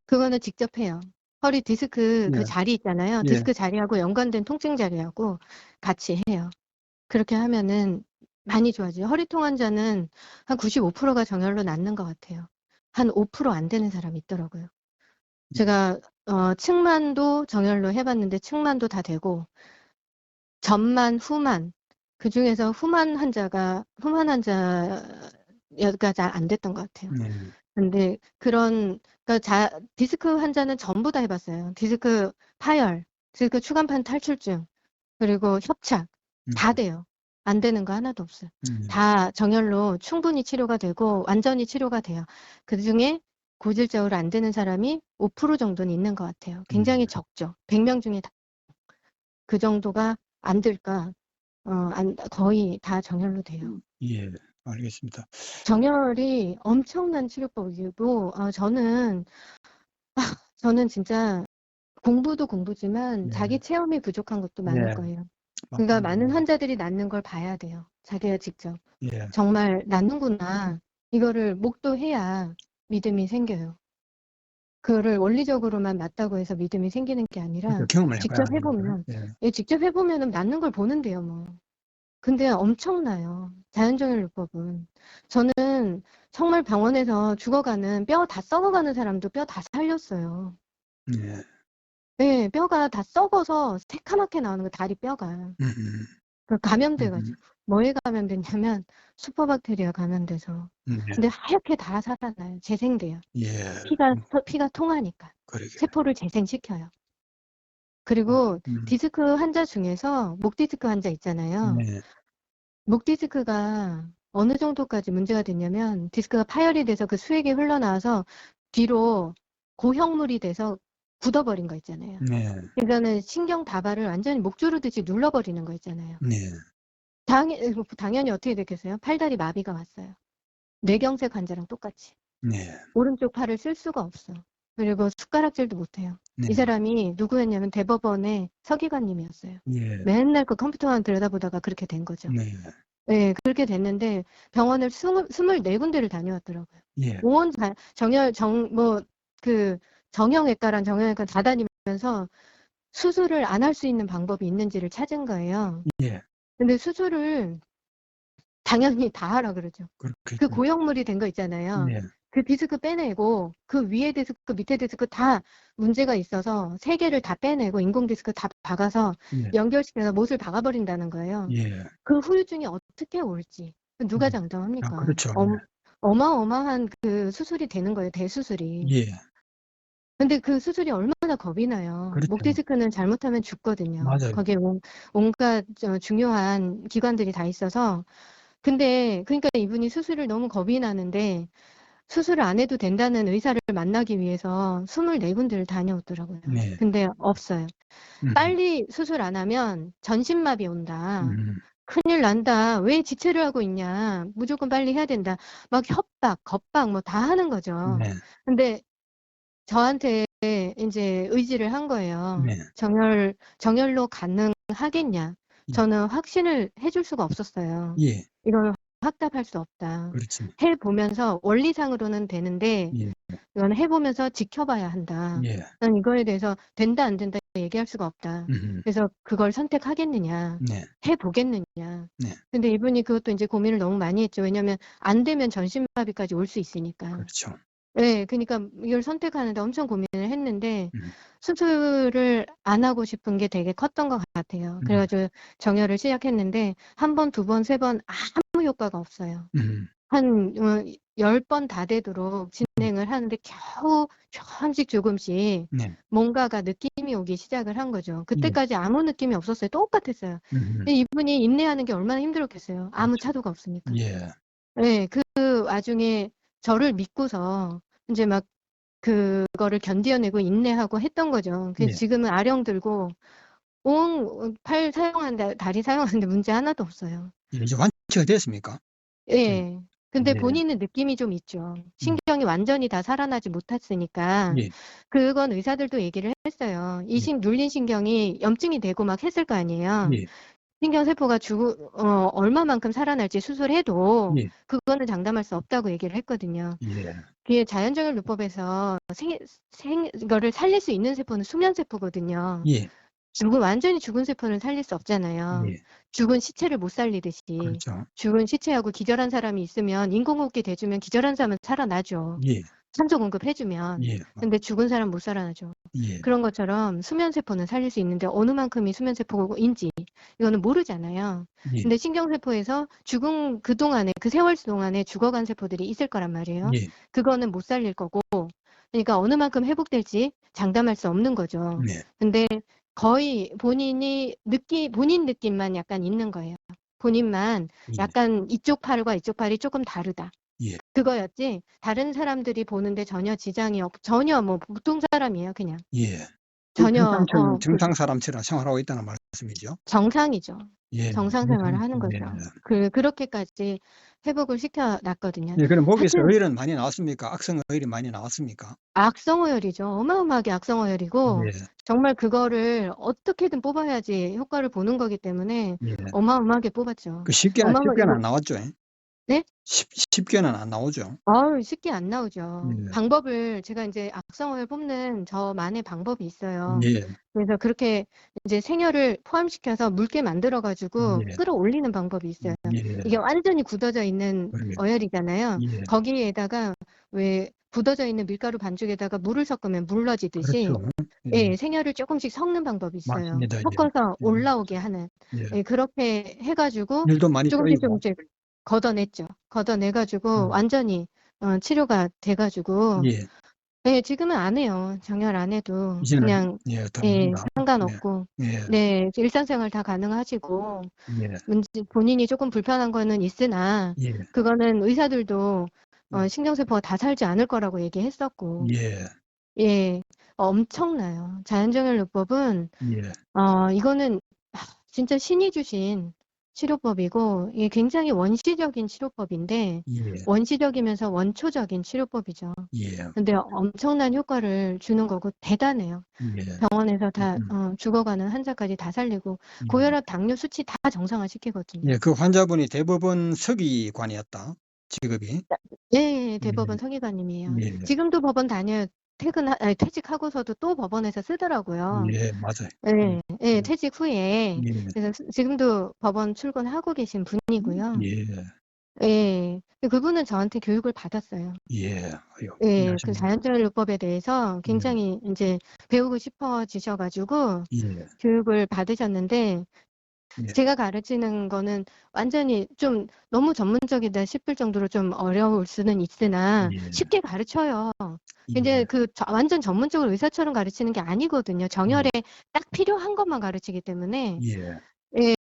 그거는 직접 해요. 허리 디스크 그 예, 자리 있잖아요. 예, 디스크 자리하고 연관된 통증 자리하고 같이 해요. 그렇게 하면은 많이 좋아져요. 허리통 환자는 한 95%가 정열로 낫는 것 같아요. 한 5%안 되는 사람이 있더라고요. 제가 측만도 정열로 해봤는데 측만도 다 되고 전만, 후만 그중에서 후만 환자가 잘 안 됐던 것 같아요. 예, 근데 그러니까 디스크 환자는 전부 다 해봤어요. 디스크 파열, 디스크 추간판 탈출증, 그리고 협착 다 음, 돼요. 안 되는 거 하나도 없어요. 음, 다 정열로 충분히 치료가 되고 완전히 치료가 돼요. 그중에 고질적으로 안 되는 사람이 5% 정도는 있는 것 같아요. 굉장히 예, 적죠. 100명 중에 그 정도가 안 될까? 거의 다 정열로 돼요. 예, 알겠습니다. 정열이 엄청난 치료법이고, 저는 진짜 공부도 공부지만 예, 자기 체험이 부족한 것도 많을 예, 거예요. 그러니까 맞습니다. 많은 환자들이 낫는 걸 봐야 돼요. 자기가 직접. 예, 정말 낫는구나. 이거를 목도해야 믿음이 생겨요. 그거를 원리적으로만 맞다고 해서 믿음이 생기는 게 그렇죠. 아니라 경험을 해봐야 직접 하는 거죠. 해보면, 예, 예, 직접 해보면은 낫는 걸 보는데요, 뭐. 근데 엄청나요. 자연정열요법은. 저는 정말 병원에서 죽어가는 뼈 다 썩어가는 사람도 뼈 다 살렸어요. 예, 네, 뼈가 다 썩어서 새카맣게 나오는 거 다리 뼈가. 음, 음, 감염돼가지고. 뭐에 감염됐냐면 슈퍼박테리아 감염돼서. 예, 근데 하얗게 다 살아나요. 재생돼요. 예, 피가 통하니까. 그러게. 세포를 재생시켜요. 아, 그리고 디스크 환자 중에서 목 디스크 환자 있잖아요. 네, 목 디스크가 어느 정도까지 문제가 됐냐면 디스크가 파열이 돼서 그 수액이 흘러나와서 뒤로 고형물이 돼서 굳어버린 거 있잖아요. 네, 그러니까는 신경 다발을 완전히 목 조르듯이 눌러버리는 거 있잖아요. 네, 당연히 어떻게 됐겠어요? 팔다리 마비가 왔어요. 뇌경색 환자랑 똑같이. 네, 오른쪽 팔을 쓸 수가 없어. 그리고 숟가락질도 못해요. 네, 이 사람이 누구였냐면 대법원의 서기관님이었어요. 예, 맨날 그 컴퓨터만 들여다보다가 그렇게 된 거죠. 네, 네, 그렇게 됐는데 병원을 24군데를 다녀왔더라고요. 예, 온 정형외과란 정형외과 다 다니면서 수술을 안 할 수 있는 방법이 있는지를 찾은 거예요. 예, 근데 수술을 당연히 다 하라 그러죠. 그 그렇겠죠. 고형물이 된 거 있잖아요. 네, 그 디스크 빼내고 그 위에 디스크 밑에 디스크 다 문제가 있어서 세 개를 다 빼내고 인공 디스크 다 박아서 예, 연결시켜서 못을 박아버린다는 거예요. 예, 그 후유증이 어떻게 올지 누가 아, 장담합니까? 그렇죠. 어마어마한 그 수술이 되는 거예요. 대수술이. 예, 근데 그 수술이 얼마나 겁이 나요. 목 그렇죠. 디스크는 잘못하면 죽거든요. 맞아요. 거기에 온갖 중요한 기관들이 다 있어서. 근데 그러니까 이분이 수술을 너무 겁이 나는데 수술을 안 해도 된다는 의사를 만나기 위해서 24군데를 다녀오더라고요. 네, 근데 없어요. 음, 빨리 수술 안 하면 전신마비 온다. 음, 큰일 난다. 왜 지체를 하고 있냐. 무조건 빨리 해야 된다. 막 협박, 겁박 뭐 다 하는 거죠. 네, 근데 저한테 이제 의지를 한 거예요. 네, 정열로 가능하겠냐. 예, 저는 확신을 해줄 수가 없었어요. 예, 이걸 확답할 수 없다. 그렇지. 해보면서 원리상으로는 되는데 예, 이건 해보면서 지켜봐야 한다. 예, 난 이거에 대해서 된다 안 된다 얘기할 수가 없다. 음, 그래서 그걸 선택하겠느냐, 네, 해보겠느냐. 네, 근데 이분이 그것도 이제 고민을 너무 많이 했죠. 왜냐하면 안 되면 전신마비까지 올 수 있으니까. 그렇죠. 네, 그러니까 이걸 선택하는데 엄청 고민을 했는데 음, 수술을 안 하고 싶은 게 되게 컸던 것 같아요. 음, 그래가지고 정열을 시작했는데 한 번, 두 번, 세 번 아무 효과가 없어요. 음, 한 10번 다 되도록 진행을 하는데 겨우 조금씩 네, 뭔가가 느낌이 오기 시작을 한 거죠. 예, 그때까지 아무 느낌이 없었어요. 똑같았어요. 음, 근데 이분이 인내하는 게 얼마나 힘들었겠어요. 아무 그렇죠. 차도가 없으니까. 예, 네, 그 와중에 저를 믿고서 이제 막 그거를 견뎌내고 인내하고 했던 거죠. 그래서 예, 지금은 아령 들고 온 팔 사용하는데 다리 사용하는데 문제 하나도 없어요. 예, 이제 완치가 됐습니까? 예, 예. 근데 예, 본인은 느낌이 좀 있죠. 음, 신경이 완전히 다 살아나지 못했으니까 예, 그건 의사들도 얘기를 했어요. 예, 눌린 신경이 염증이 되고 막 했을 거 아니에요. 예, 신경세포가 얼마만큼 살아날지 수술해도 예. 그거는 장담할 수 없다고 얘기를 했거든요. 예. 그게 자연정혈요법에서 이거를 살릴 수 있는 세포는 수면세포거든요. 예. 완전히 죽은 세포는 살릴 수 없잖아요. 예. 죽은 시체를 못 살리듯이. 그렇죠. 죽은 시체하고 기절한 사람이 있으면 인공호흡기 대주면 기절한 사람은 살아나죠. 예. 산소 공급해주면. 예. 근데 죽은 사람 못 살아나죠. 예. 그런 것처럼 수면세포는 살릴 수 있는데 어느 만큼이 수면세포인지 이거는 모르잖아요. 예. 근데 신경세포에서 죽은 그동안에 그 세월 동안에 죽어간 세포들이 있을 거란 말이에요. 예. 그거는 못 살릴 거고 그러니까 어느 만큼 회복될지 장담할 수 없는 거죠. 네. 근데 거의 본인 느낌만 약간 있는 거예요. 본인만 예. 약간 이쪽 팔과 이쪽 팔이 조금 다르다. 예. 그거였지 다른 사람들이 보는데 전혀 지장이 전혀 뭐 보통 사람이에요 그냥. 예. 전혀 정상 사람처럼 생활하고 있다는 말씀이죠? 정상이죠. 예. 정상 생활을 하는 거죠. 그렇게까지 회복을 시켜놨거든요. 예. 그럼 목에서 하여튼 어혈은 많이 나왔습니까? 악성 어혈이 많이 나왔습니까? 악성어혈이죠. 어마어마하게 악성어혈이고 예. 정말 그거를 어떻게든 뽑아야지 효과를 보는 거기 때문에 예. 어마어마하게 뽑았죠. 쉽게는 안 나왔죠? 네? 쉽게는 안 나오죠? 쉽게 안 나오죠. 예. 방법을 제가 이제 악성어혈 뽑는 저만의 방법이 있어요. 예. 그래서 그렇게 이제 생혈을 포함시켜서 묽게 만들어가지고 예. 끌어올리는 방법이 있어요. 예. 이게 완전히 굳어져 있는 그러게요. 어혈이잖아요. 예. 거기에다가 왜 굳어져 있는 밀가루 반죽에다가 물을 섞으면 물러지듯이 그렇죠. 예, 생혈을 조금씩 섞는 방법이 있어요. 맞습니다. 예. 섞어서 예. 올라오게 하는. 예. 예, 그렇게 해가지고 일도 많이 조금씩 쪼이고. 조금씩 걷어냈죠. 걷어내가지고 완전히 치료가 돼가지고 예. 네, 지금은 안 해요. 정혈 안 해도 이제는 그냥 다릅니다. 상관없고 예. 네, 일상생활 다 가능하시고 예. 본인이 조금 불편한 거는 있으나 예. 그거는 의사들도 신경세포가 다 살지 않을 거라고 얘기했었고 예. 예, 엄청나요. 자연정혈요법은 예. 이거는 진짜 신이 주신 치료법이고 이게 굉장히 원시적인 치료법인데 예. 원시적이면서 원초적인 치료법이죠. 예. 근데 엄청난 효과를 주는 거고 대단해요. 예. 병원에서 다 죽어가는 환자까지 다 살리고 고혈압, 당뇨 수치 다 정상화시키거든요. 예. 그 환자분이 대법원 서기관이었다. 직업이. 예, 대법원 서기관님이에요. 예. 지금도 법원 다녀요. 퇴직하고서도 또 법원에서 쓰더라고요. 예, 맞아요. 예, 예, 퇴직 후에. 예. 그래서 지금도 법원 출근하고 계신 분이고요. 예. 예, 그분은 저한테 교육을 받았어요. 예. 예, 그 자연정혈요법에 대해서 굉장히 이제 배우고 싶어지셔가지고 예. 교육을 받으셨는데 예. 제가 가르치는 거는 완전히 좀 너무 전문적이다 싶을 정도로 좀 어려울 수는 있으나 예. 쉽게 가르쳐요. 예. 이제 완전 전문적으로 의사처럼 가르치는 게 아니거든요. 정혈에 딱 필요한 것만 가르치기 때문에 예. 예,